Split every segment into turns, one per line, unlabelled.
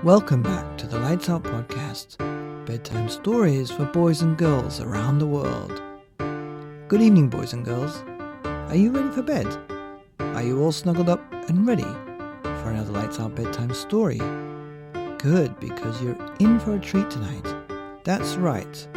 Welcome back to the Lights Out Podcast, bedtime stories for boys and girls around the world. Good evening, boys and girls. Are you ready for bed? Are you all snuggled up and ready for another Lights Out bedtime story? Good, because you're in for a treat tonight. That's right.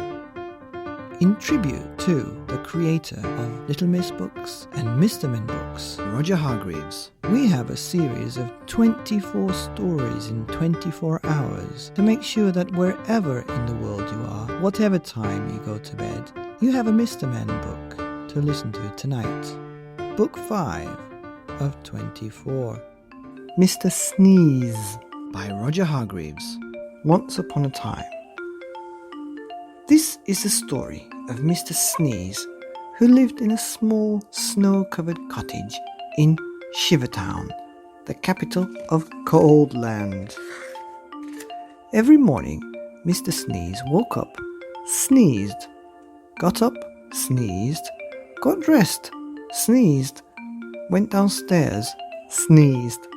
In tribute to the creator of Little Miss Books and Mr. Men Books, Roger Hargreaves, we have a series of 24 stories in 24 hours to make sure that wherever in the world you are, whatever time you go to bed, you have a Mr. Men book to listen to tonight. Book 5 of 24. Mr. Sneeze by Roger Hargreaves. Once upon a time. This is the story of Mr. Sneeze, who lived in a small snow-covered cottage in Shivertown, the capital of Cold Land. Every morning, Mr. Sneeze woke up, sneezed, got up, sneezed, got dressed, sneezed, went downstairs, sneezed,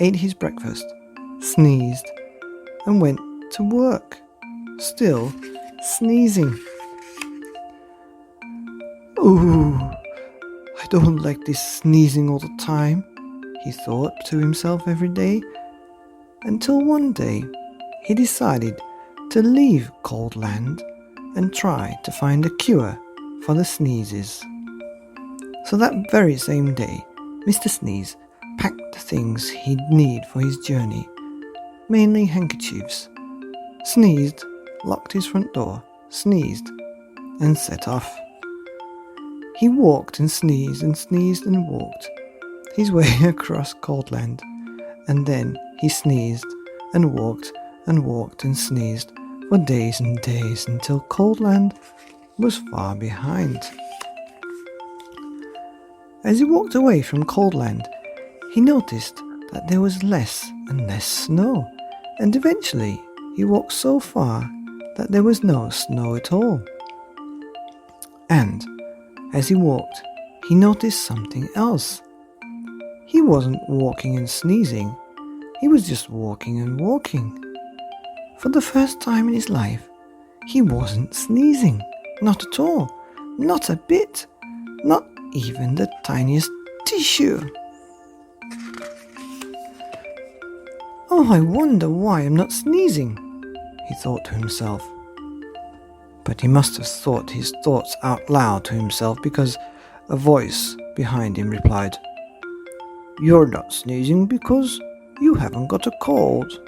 ate his breakfast, sneezed, and went to work, still sneezing. "Ooh, I don't like this sneezing all the time," he thought to himself every day, until one day he decided to leave Cold Land and try to find a cure for the sneezes. So that very same day, Mr. Sneeze packed the things he'd need for his journey, mainly handkerchiefs, sneezed, locked his front door, sneezed, and set off. He walked and sneezed and walked his way across Cold Land, and then he sneezed and walked and sneezed for days and days until Cold Land was far behind. As he walked away from Cold Land, he noticed that there was less and less snow, and eventually he walked so far that there was no snow at all. And as he walked, he noticed something else. He wasn't walking and sneezing, he was just walking and walking. For the first time in his life, he wasn't sneezing, not at all, not a bit, not even the tiniest tissue. "Oh, I wonder why I'm not sneezing," he thought to himself. But he must have thought his thoughts out loud to himself, because a voice behind him replied, "You're not sneezing because you haven't got a cold."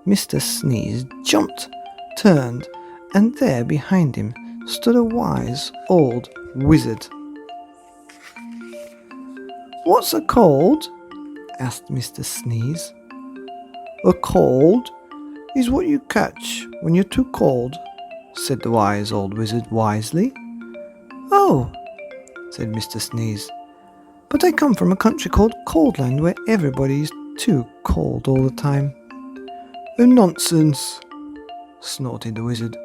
Mr. Sneeze jumped, turned, and there behind him stood a wise old wizard. "What's a cold?" asked Mr. Sneeze. "A cold is what you catch when you're too cold," said the wise old wizard wisely. "Oh," said Mr. Sneeze, "but I come from a country called Cold Land where everybody is too cold all the time." "Oh, nonsense," snorted the wizard.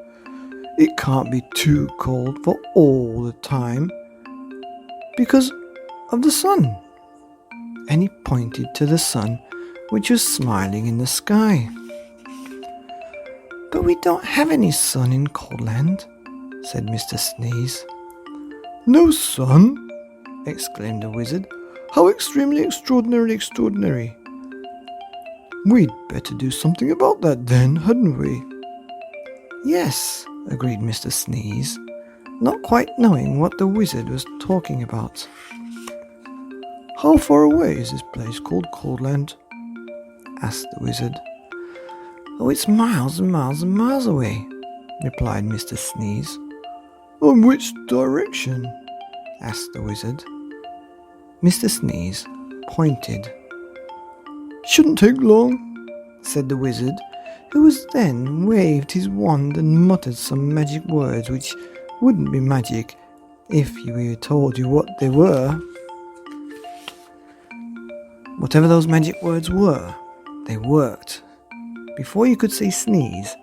"It can't be too cold for all the time because of the sun." And he pointed to the sun, which was smiling in the sky. "But we don't have any sun in Cold Land," said Mr. Sneeze. "No sun?" exclaimed the wizard. "How extremely extraordinary. We'd better do something about that then, hadn't we?" "Yes," agreed Mr. Sneeze, not quite knowing what the wizard was talking about. "How far away is this place called Cold Land?" asked the wizard. "Oh, it's miles and miles and miles away," replied Mr. Sneeze. "In which direction?" asked the wizard. Mr. Sneeze pointed. "Shouldn't take long," said the wizard, who was then waved his wand and muttered some magic words which wouldn't be magic if he told you what they were. Whatever those magic words were, they worked. Before you could say sneeze,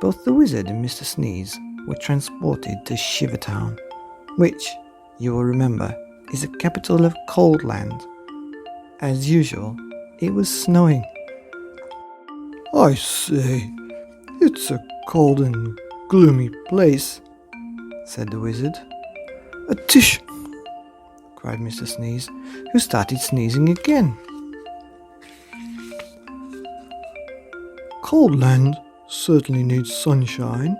both the wizard and Mr. Sneeze were transported to Shivertown, which, you will remember, is the capital of Cold Land. As usual, it was snowing. I say, it's a cold and gloomy place, said the wizard. A tish! Cried Mr. Sneeze, who started sneezing again. Cold land certainly needs sunshine,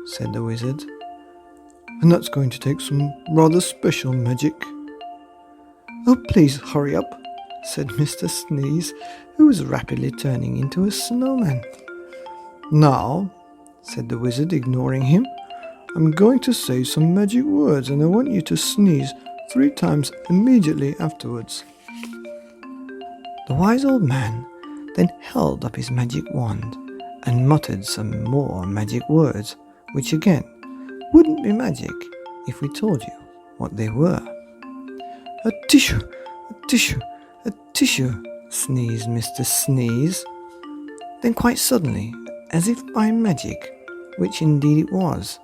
said the wizard, and that's going to take some rather special magic. Oh, please hurry up, said Mr. Sneeze, who was rapidly turning into a snowman. Now, said the wizard, ignoring him, I'm going to say some magic words and I want you to sneeze 3 times immediately afterwards. The wise old man then held up his magic wand and muttered some more magic words, which again wouldn't be magic if we told you what they were. A tissue, a tissue, a tissue, sneezed Mr. Sneeze. Then quite suddenly, as if by magic, which indeed it was,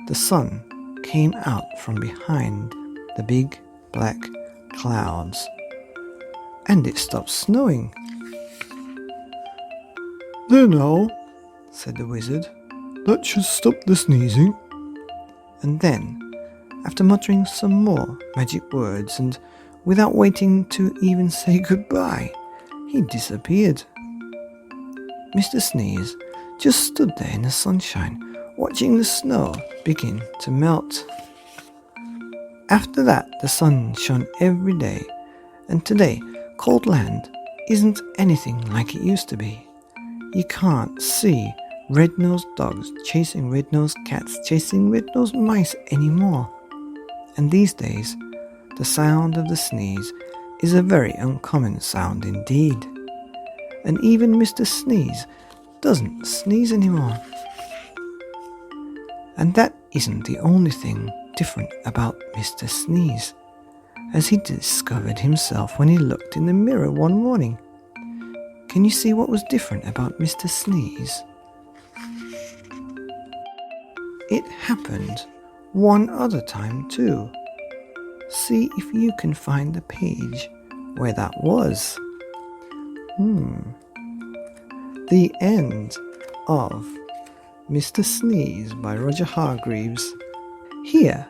the sun came out from behind the big black clouds, and it stopped snowing. There now, said the wizard, that should stop the sneezing. And then, after muttering some more magic words and without waiting to even say goodbye, he disappeared. Mr. Sneeze just stood there in the sunshine, watching the snow begin to melt. After that, the sun shone every day, and today, Cold Land isn't anything like it used to be. You can't see red-nosed dogs chasing red-nosed cats chasing red-nosed mice anymore. And these days, the sound of the sneeze is a very uncommon sound indeed. And even Mr. Sneeze doesn't sneeze anymore. And that isn't the only thing different about Mr. Sneeze, as he discovered himself when he looked in the mirror one morning. Can you see what was different about Mr. Sneeze? It happened one other time too. See if you can find the page where that was. The end of Mr. Sneeze by Roger Hargreaves, here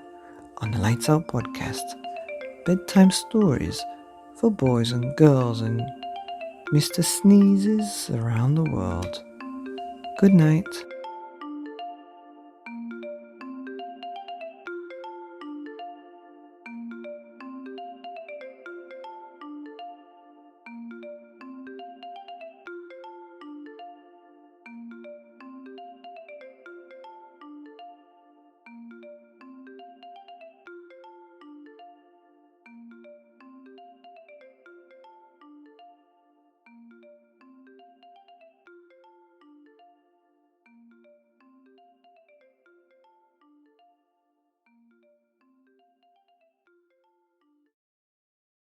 on the Lights Out podcast, bedtime stories for boys and girls and Mr. Sneezes around the world. Good night.